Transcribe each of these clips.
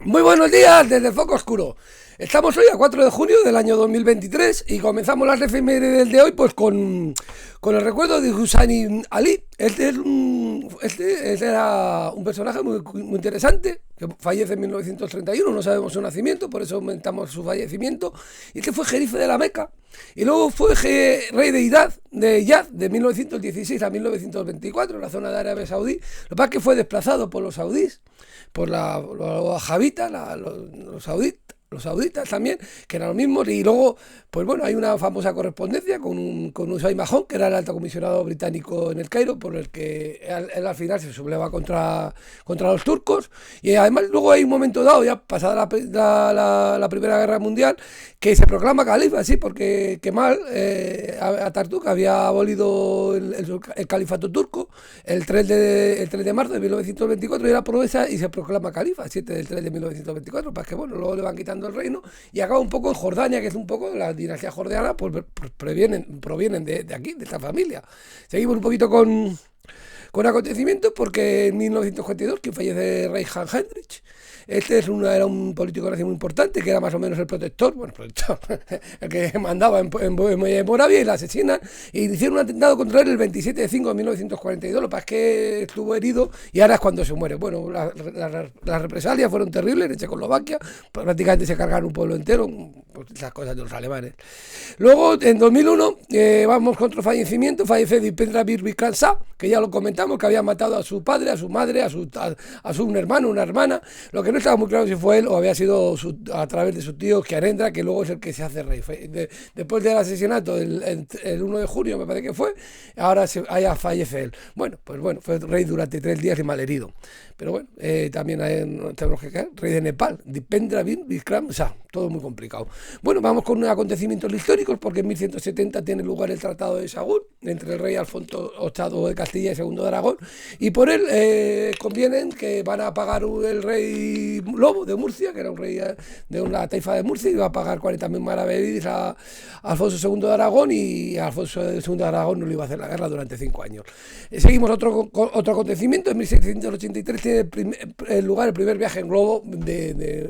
Muy buenos días desde el Foco Oscuro. Estamos hoy a 4 de junio del año 2023 y comenzamos las efemérides de hoy pues con el recuerdo de Hussein Ali. Este era un personaje muy interesante que fallece en 1931, no sabemos su nacimiento, por eso aumentamos su fallecimiento. Y este fue jerife de la Meca y luego fue rey de Yad de 1916 a 1924 en la zona de Arabia Saudí. Lo que pasa es que fue desplazado por los saudíes, por los wahabitas, los sauditas también, que eran los mismos, y luego, pues bueno, hay una famosa correspondencia con Usain Mahón, que era el alto comisionado británico en el Cairo, por el que él al final se subleva contra los turcos, y además luego hay un momento dado, ya pasada la Primera Guerra Mundial, que se proclama califa, sí, porque Kemal Atatürk había abolido el califato turco el 3 de marzo de 1924 y era promesa y se proclama califa, 7 del 3 de 1924, para que bueno, luego le van quitando el reino y acaba un poco en Jordania, que es un poco la dinastía jordana, pues provienen de aquí, de esta familia. Seguimos un poquito con acontecimientos, porque en 1942, quien fallece Reinhard Heydrich. Era un político nazi muy importante, que era más o menos el protector, el que mandaba en Moravia, y la asesinan, y hicieron un atentado contra él el 27 de 5 de 1942, lo que pasa es que estuvo herido y ahora es cuando se muere. Bueno, las represalias fueron terribles en Checoslovaquia, prácticamente se cargaron un pueblo entero, pues esas cosas de los alemanes. Luego, en 2001, vamos con otro fallecimiento, fallece Dipendra Vikram Shah, que ya lo comentamos, que había matado a su padre, a su madre, a un hermano, una hermana. Lo que no estaba muy claro si fue él o había sido a través de su tío Kyanendra, que luego es el que se hace rey. Después del asesinato, el 1 de junio me parece que fue, ahora fallece él. Bueno, pues bueno, fue rey durante 3 días y malherido. Pero bueno, también tenemos que caer, rey de Nepal, Dipendra Vikram Shah, todo muy complicado. Bueno, vamos con acontecimientos históricos, porque en 1170 tiene lugar el Tratado de Sagún entre el rey Alfonso VIII de Castilla y II de Aragón, y por él convienen que van a pagar el rey Lobo de Murcia, que era un rey de una taifa de Murcia, y va a pagar 40.000 maravedís a Alfonso II de Aragón, y a Alfonso II de Aragón no le iba a hacer la guerra durante 5 años. Seguimos otro acontecimiento. En 1683 tiene el lugar el primer viaje en globo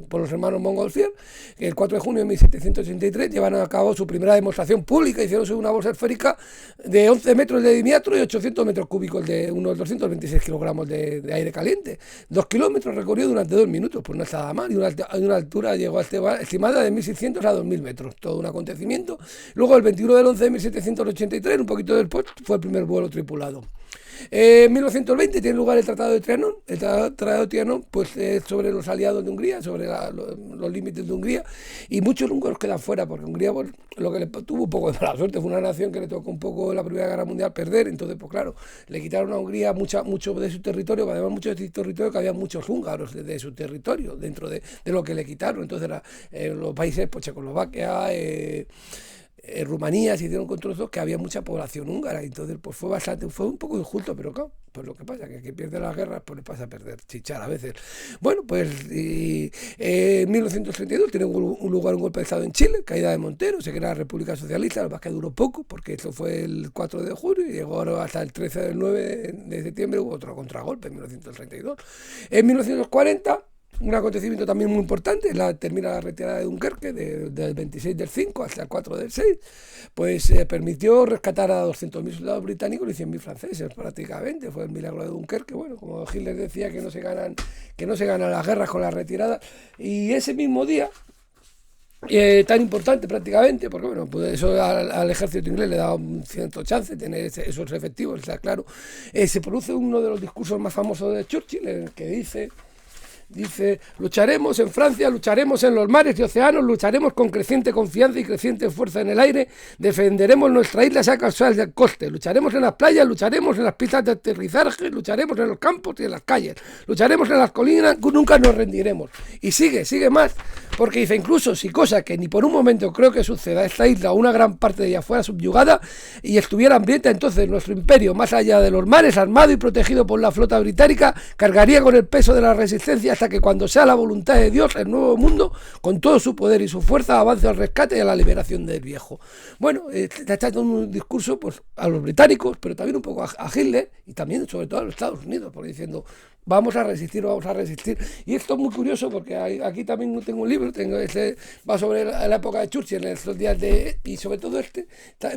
por los hermanos Montgolfier, que el 4 de junio de 1783 llevan a cabo su primera demostración pública. Hicieron una bolsa esférica de 11 metros de diámetro y 800 metros cúbicos de unos 226 kilogramos de aire caliente. 2 kilómetros recorrido durante 2 minutos, pues no está nada mal, y una altura llegó estimada de 1.600 a 2.000 metros, todo un acontecimiento. Luego el 21 del 11 de 1783, un poquito después, fue el primer vuelo tripulado. En 1920 tiene lugar el Tratado de Trianon. El Tratado de Trianon pues, es sobre los aliados de Hungría, sobre los límites de Hungría, y muchos húngaros quedan fuera, porque Hungría pues, lo que le tuvo un poco de mala suerte, fue una nación que le tocó un poco en la Primera Guerra Mundial perder. Entonces pues claro, le quitaron a Hungría mucho de su territorio, además mucho de su territorio, que había muchos húngaros de su territorio dentro de lo que le quitaron. Entonces los países, pues Checoslovaquia, Rumanía, se hicieron con trozos que había mucha población húngara, entonces pues fue un poco injusto, pero claro, pues lo que pasa es que pierde las guerras, pues le pasa a perder chichar a veces. Bueno, pues en 1932 tiene un lugar un golpe de estado en Chile, caída de Montero, se crea la República Socialista, lo que pasa es que duró poco, porque esto fue el 4 de julio y llegó hasta el 13 del 9 de septiembre, hubo otro contragolpe en 1932. En 1940 un acontecimiento también muy importante, termina la retirada de Dunkerque del 26 del 5 hasta el 4 del 6, pues permitió rescatar a 200.000 soldados británicos y 100.000 franceses prácticamente. Fue el milagro de Dunkerque. Bueno, como Hitler decía, que no se ganan las guerras con la retirada. Y ese mismo día, tan importante prácticamente, porque bueno, pues eso al ejército inglés le da un cierto chance, tener esos efectivos, está claro. Se produce uno de los discursos más famosos de Churchill, en el que dice, lucharemos en Francia, lucharemos en los mares y océanos, lucharemos con creciente confianza y creciente fuerza en el aire, defenderemos nuestra isla a causa del coste, lucharemos en las playas, lucharemos en las pistas de aterrizaje, lucharemos en los campos y en las calles, lucharemos en las colinas, nunca nos rendiremos. Y sigue más. porque dice, incluso si cosa que ni por un momento creo que suceda, esta isla o una gran parte de ella fuera subyugada y estuviera hambrienta, entonces nuestro imperio, más allá de los mares, armado y protegido por la flota británica, cargaría con el peso de la resistencia hasta que, cuando sea la voluntad de Dios, el nuevo mundo, con todo su poder y su fuerza, avance al rescate y a la liberación del viejo. Bueno, está echando un discurso pues a los británicos, pero también un poco a Hitler y también sobre todo a los Estados Unidos, porque diciendo, vamos a resistir, vamos a resistir. Y esto es muy curioso porque aquí también tengo un libro, va sobre la época de Churchill, en estos días y sobre todo es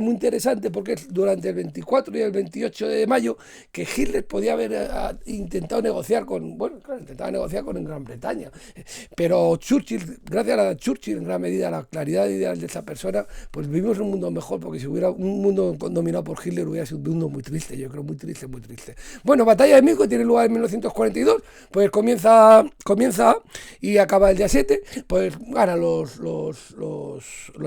muy interesante porque es durante el 24 y el 28 de mayo que Hitler podía haber intentado negociar intentaba negociar con Gran Bretaña. Pero Churchill, gracias a Churchill, en gran medida, a la claridad ideal de esa persona, pues vivimos en un mundo mejor, porque si hubiera un mundo dominado por Hitler hubiera sido un mundo muy triste, yo creo, muy triste, muy triste. Bueno, Batalla de México tiene lugar en 1942, pues comienza y acaba el día 7, pues ganan los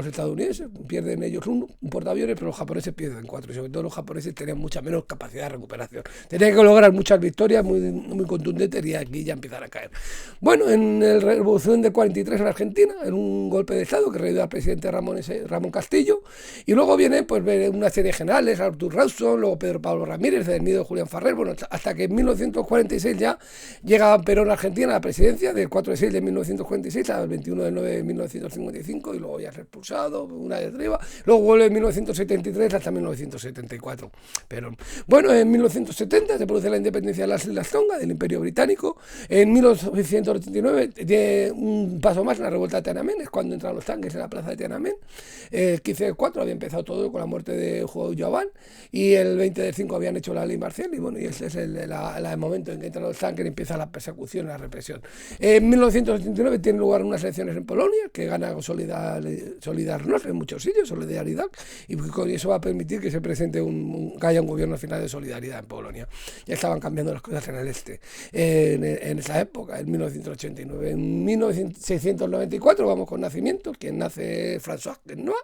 estadounidenses, pierden ellos un portaaviones, pero los japoneses pierden 4, y sobre todo los japoneses tenían mucha menos capacidad de recuperación. Tenían que lograr muchas victorias muy contundentes y aquí ya empiezan a caer. Bueno, en la Revolución del 43 en Argentina, en un golpe de Estado que revivió al presidente Ramón Castillo, y luego viene pues una serie de generales, Artur Rawson, luego Pedro Pablo Ramírez, el nido Julián Farrell, bueno, hasta que en 1946 ya llega Perón a Argentina a la presidencia, del 4 de 6 de 1946 al 21 de 9 de 1955, y luego ya es expulsado, una diatriba, luego vuelve en 1973 hasta 1974. Pero bueno, en 1970 se produce la independencia de las Islas Tonga, del Imperio Británico. En 1989 tiene un paso más en la revuelta de Tiananmen, es cuando entran los tanques en la plaza de Tiananmen. El 15 del 4 había empezado todo con la muerte de Huo Yaobán, y el 20 del 5 habían hecho la ley marcial, y bueno, y ese es el momento en que entran los tanques y empieza la persecución, la represión. En 1989 tienen lugar unas elecciones en Polonia, que gana Solidarność en muchos sitios, Solidaridad, y con eso va a permitir que se presente que haya un gobierno final de solidaridad en Polonia. Ya estaban cambiando las cosas en el este en esa época, en 1989. En 1694 vamos con nacimientos, quien nace François Queneau.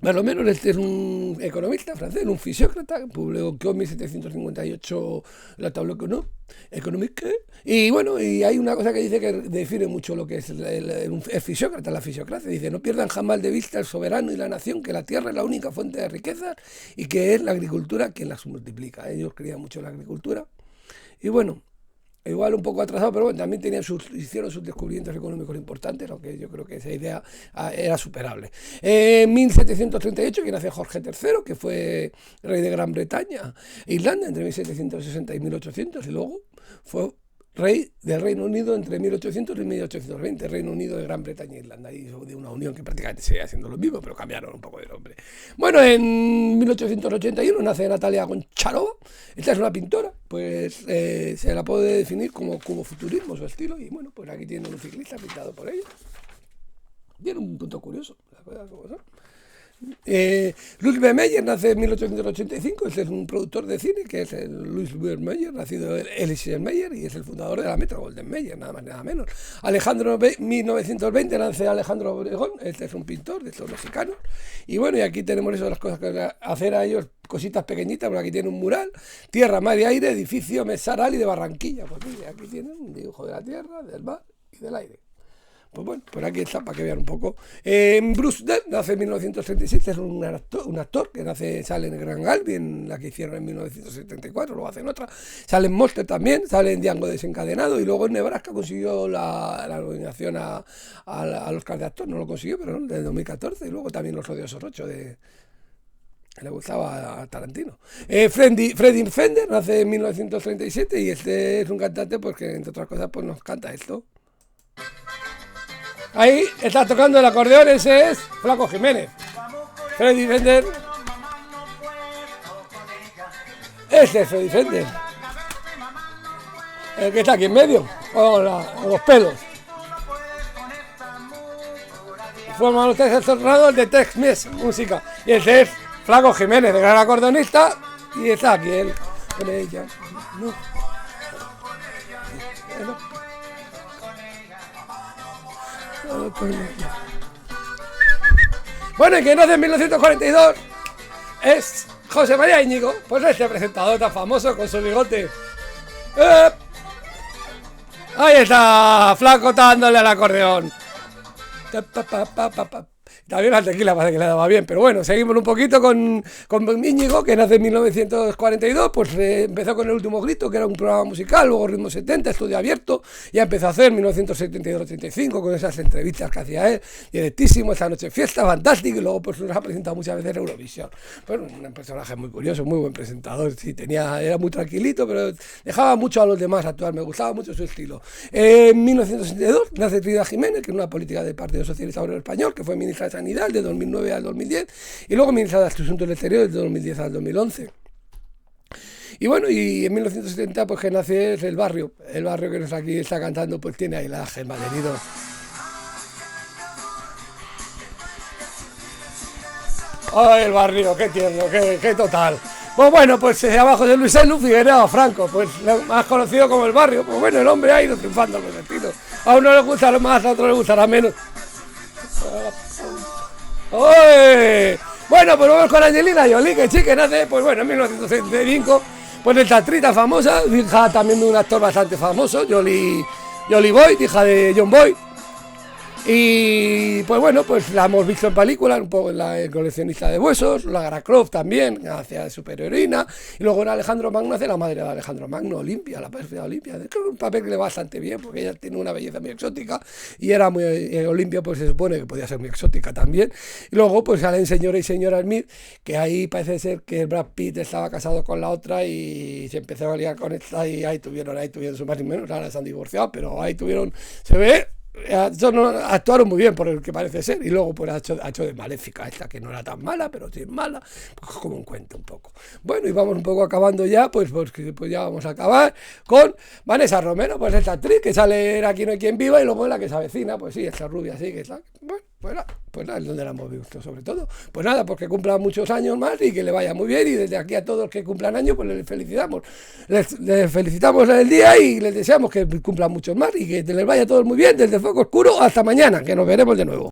Más o menos este es un economista francés, un fisiócrata, que publicó en 1758 la Tableau économique. Y bueno, y hay una cosa que dice que define mucho lo que es el fisiócrata, la fisiocracia. Dice, no pierdan jamás de vista el soberano y la nación, que la tierra es la única fuente de riquezas y que es la agricultura quien las multiplica. Ellos creían mucho en la agricultura. Y bueno, igual un poco atrasado, pero bueno, también hicieron sus descubrimientos económicos importantes, aunque yo creo que esa idea era superable. En 1738, que nace Jorge III, que fue rey de Gran Bretaña e Irlanda entre 1760 y 1800, y luego fue rey del Reino Unido entre 1800 y 1820, Reino Unido de Gran Bretaña e Irlanda, y de una unión que prácticamente sigue haciendo lo mismo, pero cambiaron un poco de nombre. Bueno, en 1881 nace Natalia Goncharova. Esta es una pintora, pues se la puede definir como futurismo, su estilo, y bueno, pues aquí tiene un ciclista pintado por ella. Tiene un punto curioso, las cosas como son. Louis B. Mayer nace en 1885, es un productor de cine, que es el Louis B. Mayer, nacido en Elysée Mayer, y es el fundador de la Metro Golden Mayer, nada más nada menos. 1920 nace Alejandro Obregón, este es un pintor de estos mexicanos, y bueno, y aquí tenemos eso de las cosas que hacer a ellos, cositas pequeñitas, porque aquí tiene un mural, tierra, mar y aire, edificio Mesaral y de Barranquilla, pues mire, aquí tienen un dibujo de la tierra, del mar y del aire. Pues bueno, por aquí está, para que vean un poco. Bruce Dern nace en 1936, es un actor que sale en Gran Gatsby, en la que hicieron en 1974, luego hacen otra. Sale en Monster también, sale en Django Desencadenado, y luego en Nebraska consiguió la nominación al Oscar de actor, no lo consiguió, pero no, de 2014, y luego también Los Odiosos 8 le gustaba a Tarantino. Freddie Fender nace en 1937, y este es un cantante porque, entre otras cosas, pues nos canta esto. Ahí está tocando el acordeón, ese es Flaco Jiménez. Freddie Fender. Este es Freddie Fender. El que está aquí en medio, con los pelos. Forman los tres cerrados de Tex-Mex música. Y ese es Flaco Jiménez, de gran acordeonista. Y está aquí él con ella. Bueno, y que nace en 1942 es José María Íñigo, pues este presentador tan famoso con su bigote. Ahí está, Flaco dándole al acordeón. Ta, pa, pa, pa, pa, pa. También la tequila parece que le daba bien, pero bueno, seguimos un poquito con Íñigo, que nace en 1942, pues empezó con El último grito, que era un programa musical, luego Ritmo 70, Estudio Abierto, ya empezó a hacer en 1972-35 con esas entrevistas que hacía él, directísimo, Esta noche fiesta, fantástico, y luego pues nos ha presentado muchas veces en Eurovisión. Bueno, un personaje muy curioso, muy buen presentador, sí, era muy tranquilito, pero dejaba mucho a los demás actuar, me gustaba mucho su estilo. En 1962 nace Trinidad Jiménez, que es una política del Partido Socialista Obrero Español, que fue ministra de Sanidad de 2009 al 2010 y luego ministra de Asuntos Exteriores de 2010 al 2011. Y bueno, y en 1970 pues que nace el barrio que nos aquí está cantando, pues tiene ahí la ángel malherido. ¡Ay, el barrio! ¡Qué tierno! ¡Qué total! Pues bueno, pues se llama José Luis Elu Figueroa Franco, pues más conocido como el barrio. Pues bueno, el hombre ha ido triunfando con el estilo. A uno le gustará más, a otro le gustará menos. ¡Oye! Bueno, pues vamos con Angelina Jolie, que sí, que nace, pues bueno, en 1975, pues esta actriz tan famosa, hija también de un actor bastante famoso, Jolie Boyd, hija de John Boyd. Y pues bueno, pues la hemos visto en películas, un poco en El coleccionista de huesos, Lara Croft también, hacia de superheroína, y luego en Alejandro Magno hace la madre de Alejandro Magno, Olimpia, la perfecta Olimpia. Creo que es un papel que le va bastante bien, porque ella tiene una belleza muy exótica, y era muy, Olimpia pues se supone que podía ser muy exótica también. Y luego pues salen Señora y Señora Smith, que ahí parece ser que Brad Pitt estaba casado con la otra y se empezó a liar con esta, y ahí tuvieron su matrimonio, ahora se han divorciado, pero ahí tuvieron, se ve. Actuaron muy bien por el que parece ser, y luego pues ha hecho de Maléfica, esta que no era tan mala, pero sí es mala, pues como un cuento un poco. Bueno, y vamos un poco acabando ya, pues ya vamos a acabar con Vanessa Romero, pues esta actriz que sale en Aquí no hay quien viva, y luego la que se avecina, pues sí, esta rubia así, que está, bueno, pues nada, es donde la hemos visto sobre todo. Pues nada, porque cumpla muchos años más y que le vaya muy bien, y desde aquí a todos los que cumplan años, pues les felicitamos. Les felicitamos el día y les deseamos que cumplan muchos más y que les vaya a todos muy bien, desde Foco Oscuro hasta mañana, que nos veremos de nuevo.